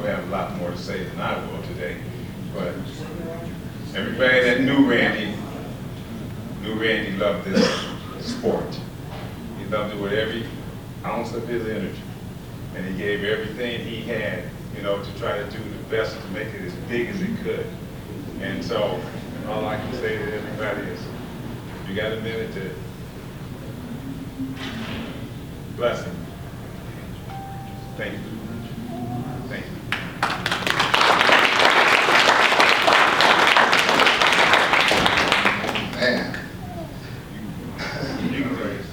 have a lot more to say than I will today. But everybody that knew Randy loved this sport. He loved it with every ounce of his energy. And he gave everything he had, you know, to try to do the best to make it as big as he could. And so, all I can say to everybody is, if you got a minute to bless him. Thank you. Thank you. Man. You can go ahead.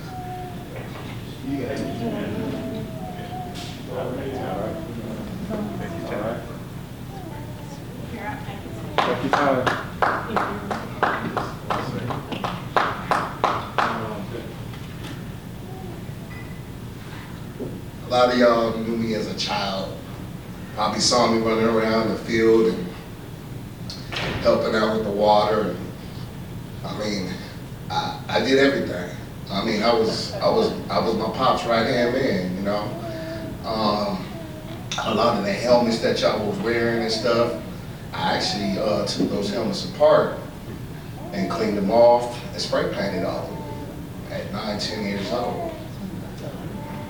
A lot of y'all knew me as a child. Probably saw me running around the field and helping out with the water. And, I mean, I did everything. I mean, I was my pop's right hand man, you know. A lot of the helmets that y'all was wearing and stuff, I actually took those helmets apart and cleaned them off and spray painted all of them at 9, 10 years old.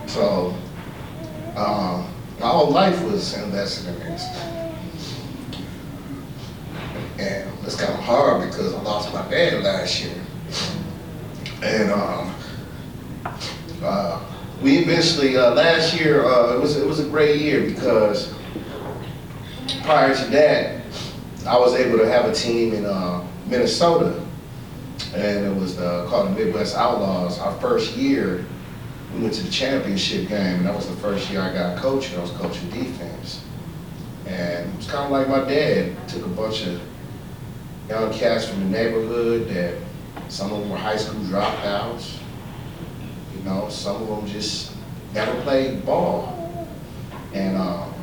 So, my whole life was invested in this. And it's kind of hard because I lost my dad last year. And we eventually, last year, it was a great year because prior to that, I was able to have a team in Minnesota. And it was called the Midwest Outlaws. Our first year, we went to the championship game, and that was the first year I got coaching. I was coaching defense. And it was kind of like my dad took a bunch of young cats from the neighborhood that some of them were high school dropouts. You know, some of them just never played ball. And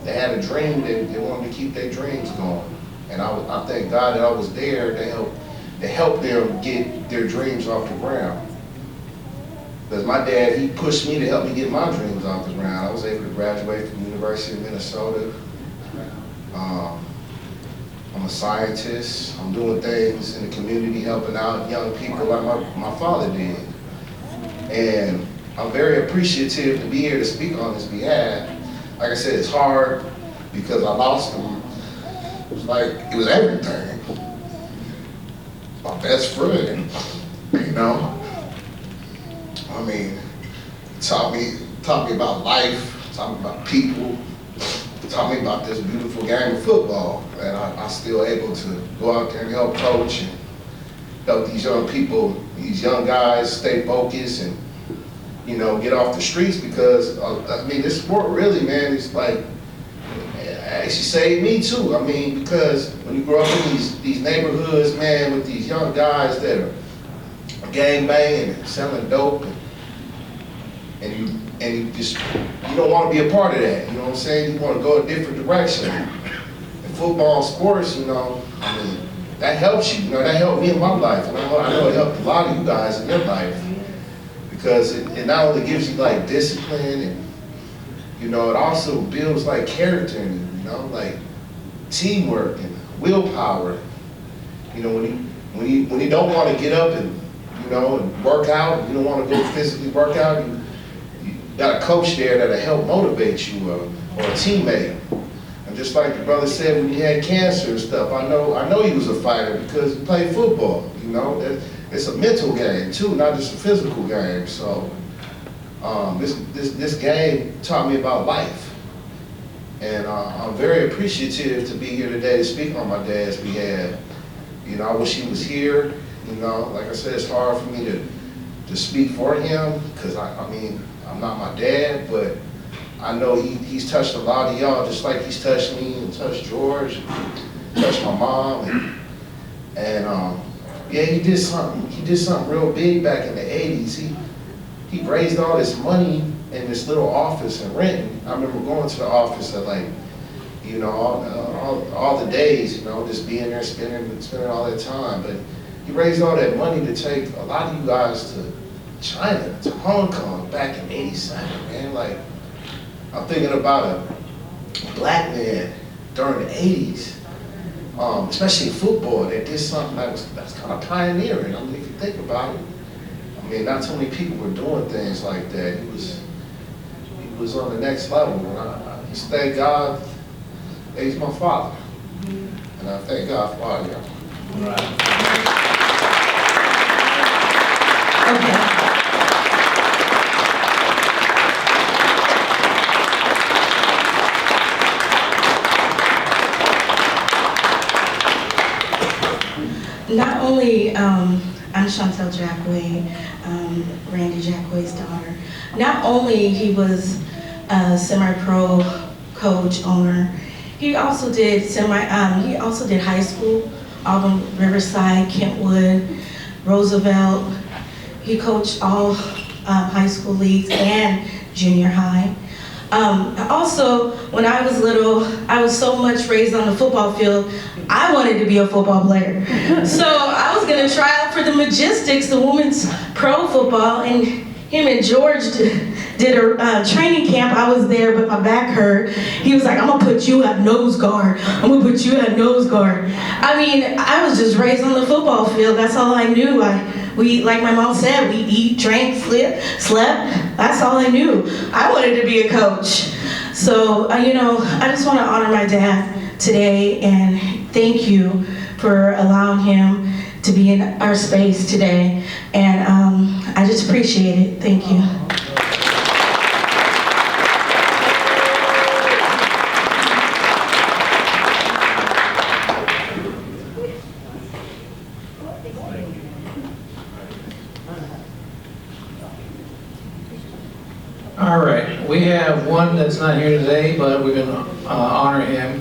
they had a dream, they wanted to keep their dreams going. And I thank God that I was there to help them get their dreams off the ground. Because my dad, he pushed me to help me get my dreams off the ground. I was able to graduate from the University of Minnesota. I'm a scientist. I'm doing things in the community, helping out young people like my father did. And I'm very appreciative to be here to speak on his behalf. Like I said, it's hard because I lost him. It was everything. My best friend, you know. I mean, taught me about life, taught me about people, taught me about this beautiful game of football. And I'm still able to go out there and help coach and help these young people, these young guys stay focused and, you know, get off the streets because, I mean, this sport really, man, it's like, it actually saved me too. I mean, because when you grow up in these neighborhoods, man, with these young guys that are gang banging and selling dope, and you don't want to be a part of that. You know what I'm saying? You want to go a different direction. In football and sports, you know, I mean, that helps you. You know, that helped me in my life, and I know it helped a lot of you guys in your life because it not only gives you like discipline and, you know, it also builds like character in you. You know, like teamwork and willpower. You know, when you don't want to get up and, you know, and work out, you don't want to go physically work out, you got a coach there that'll help motivate you or a teammate. And just like the brother said when he had cancer and stuff, I know he was a fighter because he played football. You know, it's a mental game too, not just a physical game. So this game taught me about life. And I'm very appreciative to be here today to speak on my dad's behalf. You know, I wish he was here. You know, like I said, it's hard for me to speak for him because I mean, I'm not my dad, but I know he's touched a lot of y'all just like he's touched me and touched George, and touched my mom, and yeah, he did something real big back in the 80s. He raised all this money in this little office in Renton. I remember going to the office at like, you know, all the days, you know, just being there, spending all that time. But he raised all that money to take a lot of you guys to China, to Hong Kong back in '87, man. Like, I'm thinking about a black man during the 80s, especially in football, that did something that's kind of pioneering. I mean, if you think about it, I mean, not too many people were doing things like that. He was on the next level. And I just thank God that he's my father. And I thank God for all y'all. Okay. Not only, I'm Chantel Jacoway, Randy Jacoway's daughter. Not only he was a semi-pro coach, owner, he also did high school, Auburn, Riverside, Kentwood, Roosevelt. He coached all high school leagues and junior high. Also, when I was little, I was so much raised on the football field, I wanted to be a football player. So I was gonna try out for the Majesticks, the women's pro football, and him and George did a training camp. I was there, but my back hurt. He was like, I'm gonna put you at nose guard. I'm gonna put you at nose guard. I mean, I was just raised on the football field. That's all I knew. We, like my mom said, we eat, drank, slept. That's all I knew. I wanted to be a coach. So, you know, I just want to honor my dad today and thank you for allowing him to be in our space today. And I just appreciate it. Thank you. All right, we have one that's not here today, but we're going to honor him.